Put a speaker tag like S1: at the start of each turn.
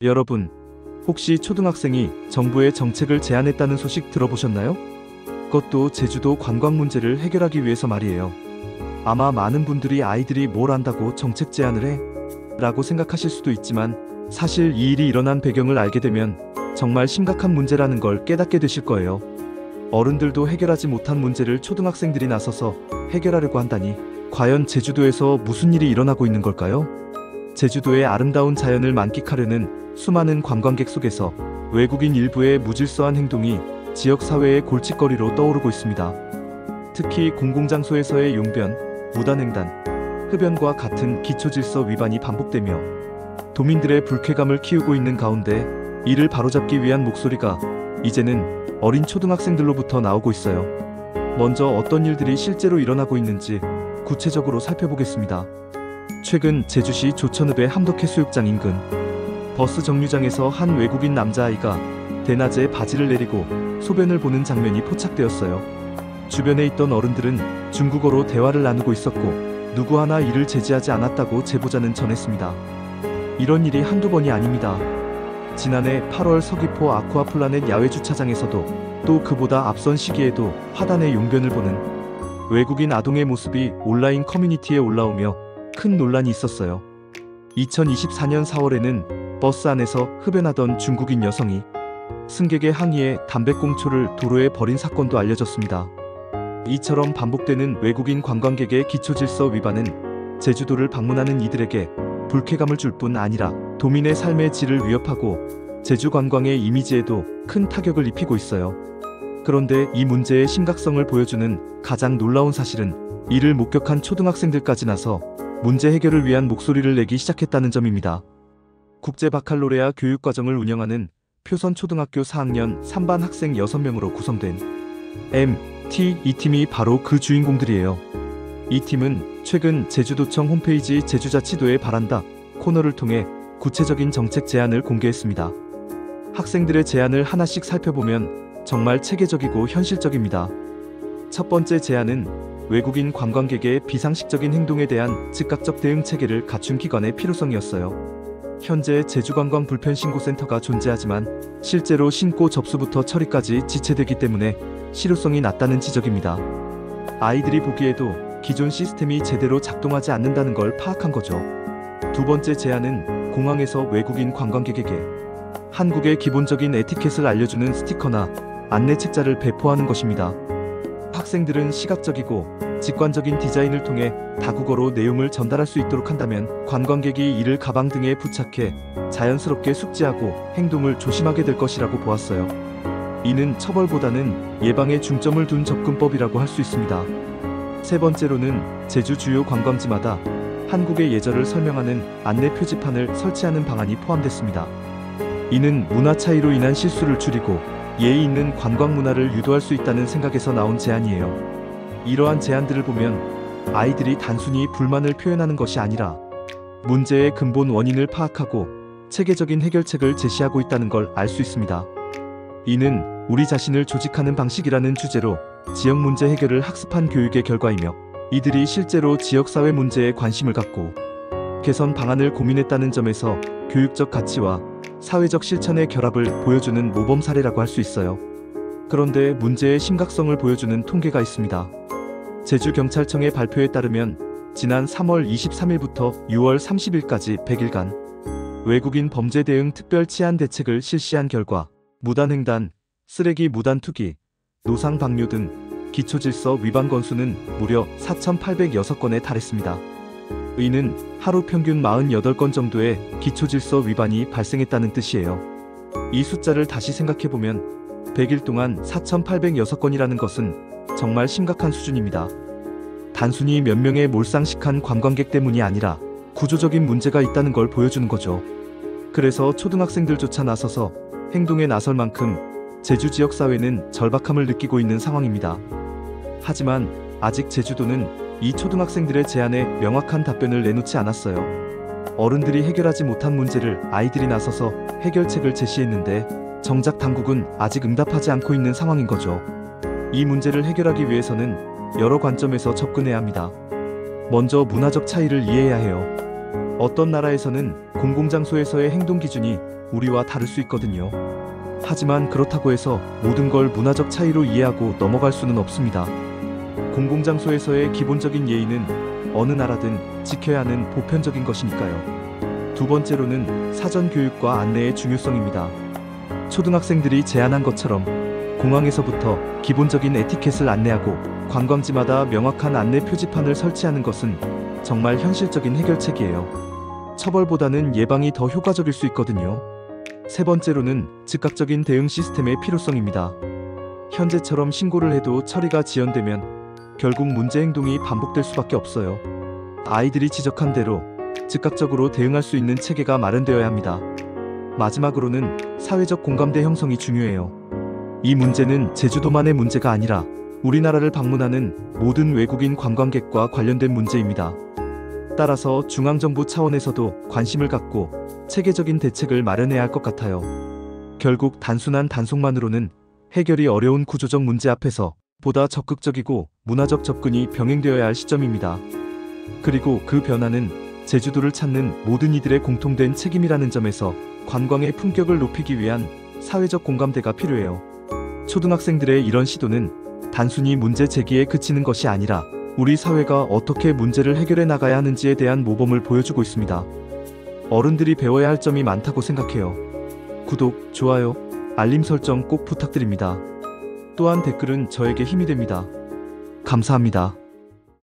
S1: 여러분, 혹시 초등학생이 정부의 정책을 제안했다는 소식 들어보셨나요? 그것도 제주도 관광 문제를 해결하기 위해서 말이에요. 아마 많은 분들이 아이들이 뭘 안다고 정책 제안을 해? 라고 생각하실 수도 있지만 사실 이 일이 일어난 배경을 알게 되면 정말 심각한 문제라는 걸 깨닫게 되실 거예요. 어른들도 해결하지 못한 문제를 초등학생들이 나서서 해결하려고 한다니 과연 제주도에서 무슨 일이 일어나고 있는 걸까요? 제주도의 아름다운 자연을 만끽하려는 수많은 관광객 속에서 외국인 일부의 무질서한 행동이 지역사회의 골칫거리로 떠오르고 있습니다. 특히 공공장소에서의 용변, 무단횡단, 흡연과 같은 기초질서 위반이 반복되며 도민들의 불쾌감을 키우고 있는 가운데 이를 바로잡기 위한 목소리가 이제는 어린 초등학생들로부터 나오고 있어요. 먼저 어떤 일들이 실제로 일어나고 있는지 구체적으로 살펴보겠습니다. 최근 제주시 조천읍의 함덕해수욕장 인근 버스 정류장에서 한 외국인 남자아이가 대낮에 바지를 내리고 소변을 보는 장면이 포착되었어요. 주변에 있던 어른들은 중국어로 대화를 나누고 있었고 누구 하나 이를 제지하지 않았다고 제보자는 전했습니다. 이런 일이 한두 번이 아닙니다. 지난해 8월 서귀포 아쿠아플라넷 야외 주차장에서도 또 그보다 앞선 시기에도 화단의 용변을 보는 외국인 아동의 모습이 온라인 커뮤니티에 올라오며 큰 논란이 있었어요. 2024년 4월에는 버스 안에서 흡연하던 중국인 여성이 승객의 항의에 담배꽁초를 도로에 버린 사건도 알려졌습니다. 이처럼 반복되는 외국인 관광객의 기초질서 위반은 제주도를 방문하는 이들에게 불쾌감을 줄 뿐 아니라 도민의 삶의 질을 위협하고 제주 관광의 이미지에도 큰 타격을 입히고 있어요. 그런데 이 문제의 심각성을 보여주는 가장 놀라운 사실은 이를 목격한 초등학생들까지 나서 문제 해결을 위한 목소리를 내기 시작했다는 점입니다. 국제바칼로레아 교육과정을 운영하는 표선초등학교 4학년 3반 학생 6명으로 구성된 이 팀이 바로 그 주인공들이에요. 이 팀은 최근 제주도청 홈페이지 제주자치도에 바란다 코너를 통해 구체적인 정책 제안을 공개했습니다. 학생들의 제안을 하나씩 살펴보면 정말 체계적이고 현실적입니다. 첫 번째 제안은 외국인 관광객의 비상식적인 행동에 대한 즉각적 대응 체계를 갖춘 기관의 필요성이었어요. 현재 제주관광불편신고센터가 존재하지만 실제로 신고 접수부터 처리까지 지체되기 때문에 실효성이 낮다는 지적입니다. 아이들이 보기에도 기존 시스템이 제대로 작동하지 않는다는 걸 파악한 거죠. 두 번째 제안은 공항에서 외국인 관광객에게 한국의 기본적인 에티켓을 알려주는 스티커나 안내 책자를 배포하는 것입니다. 학생들은 시각적이고 직관적인 디자인을 통해 다국어로 내용을 전달할 수 있도록 한다면 관광객이 이를 가방 등에 부착해 자연스럽게 숙지하고 행동을 조심하게 될 것이라고 보았어요. 이는 처벌보다는 예방에 중점을 둔 접근법이라고 할 수 있습니다. 세 번째로는 제주 주요 관광지마다 한국의 예절을 설명하는 안내 표지판을 설치하는 방안이 포함됐습니다. 이는 문화 차이로 인한 실수를 줄이고 예의 있는 관광 문화를 유도할 수 있다는 생각에서 나온 제안이에요. 이러한 제안들을 보면 아이들이 단순히 불만을 표현하는 것이 아니라 문제의 근본 원인을 파악하고 체계적인 해결책을 제시하고 있다는 걸 알 수 있습니다. 이는 우리 자신을 조직하는 방식이라는 주제로 지역 문제 해결을 학습한 교육의 결과이며 이들이 실제로 지역사회 문제에 관심을 갖고 개선 방안을 고민했다는 점에서 교육적 가치와 사회적 실천의 결합을 보여주는 모범 사례라고 할 수 있어요. 그런데 문제의 심각성을 보여주는 통계가 있습니다. 제주경찰청의 발표에 따르면 지난 3월 23일부터 6월 30일까지 100일간 외국인 범죄 대응 특별 치안 대책을 실시한 결과 무단횡단, 쓰레기 무단 투기, 노상 방뇨 등 기초질서 위반 건수는 무려 4,806건에 달했습니다. 이는 하루 평균 48건 정도의 기초질서 위반이 발생했다는 뜻이에요. 이 숫자를 다시 생각해보면 100일 동안 4,806건이라는 것은 정말 심각한 수준입니다. 단순히 몇 명의 몰상식한 관광객 때문이 아니라 구조적인 문제가 있다는 걸 보여주는 거죠. 그래서 초등학생들조차 나서서 행동에 나설 만큼 제주 지역사회는 절박함을 느끼고 있는 상황입니다. 하지만 아직 제주도는 이 초등학생들의 제안에 명확한 답변을 내놓지 않았어요. 어른들이 해결하지 못한 문제를 아이들이 나서서 해결책을 제시했는데 정작 당국은 아직 응답하지 않고 있는 상황인 거죠. 이 문제를 해결하기 위해서는 여러 관점에서 접근해야 합니다. 먼저 문화적 차이를 이해해야 해요. 어떤 나라에서는 공공장소에서의 행동 기준이 우리와 다를 수 있거든요. 하지만 그렇다고 해서 모든 걸 문화적 차이로 이해하고 넘어갈 수는 없습니다. 공공장소에서의 기본적인 예의는 어느 나라든 지켜야 하는 보편적인 것이니까요. 두 번째로는 사전 교육과 안내의 중요성입니다. 초등학생들이 제안한 것처럼 공항에서부터 기본적인 에티켓을 안내하고 관광지마다 명확한 안내 표지판을 설치하는 것은 정말 현실적인 해결책이에요. 처벌보다는 예방이 더 효과적일 수 있거든요. 세 번째로는 즉각적인 대응 시스템의 필요성입니다. 현재처럼 신고를 해도 처리가 지연되면 결국 문제 행동이 반복될 수밖에 없어요. 아이들이 지적한 대로 즉각적으로 대응할 수 있는 체계가 마련되어야 합니다. 마지막으로는 사회적 공감대 형성이 중요해요. 이 문제는 제주도만의 문제가 아니라 우리나라를 방문하는 모든 외국인 관광객과 관련된 문제입니다. 따라서 중앙정부 차원에서도 관심을 갖고 체계적인 대책을 마련해야 할 것 같아요. 결국 단순한 단속만으로는 해결이 어려운 구조적 문제 앞에서 보다 적극적이고 문화적 접근이 병행되어야 할 시점입니다. 그리고 그 변화는 제주도를 찾는 모든 이들의 공통된 책임이라는 점에서 관광의 품격을 높이기 위한 사회적 공감대가 필요해요. 초등학생들의 이런 시도는 단순히 문제 제기에 그치는 것이 아니라 우리 사회가 어떻게 문제를 해결해 나가야 하는지에 대한 모범을 보여주고 있습니다. 어른들이 배워야 할 점이 많다고 생각해요. 구독, 좋아요, 알림 설정 꼭 부탁드립니다. 또한 댓글은 저에게 힘이 됩니다. 감사합니다.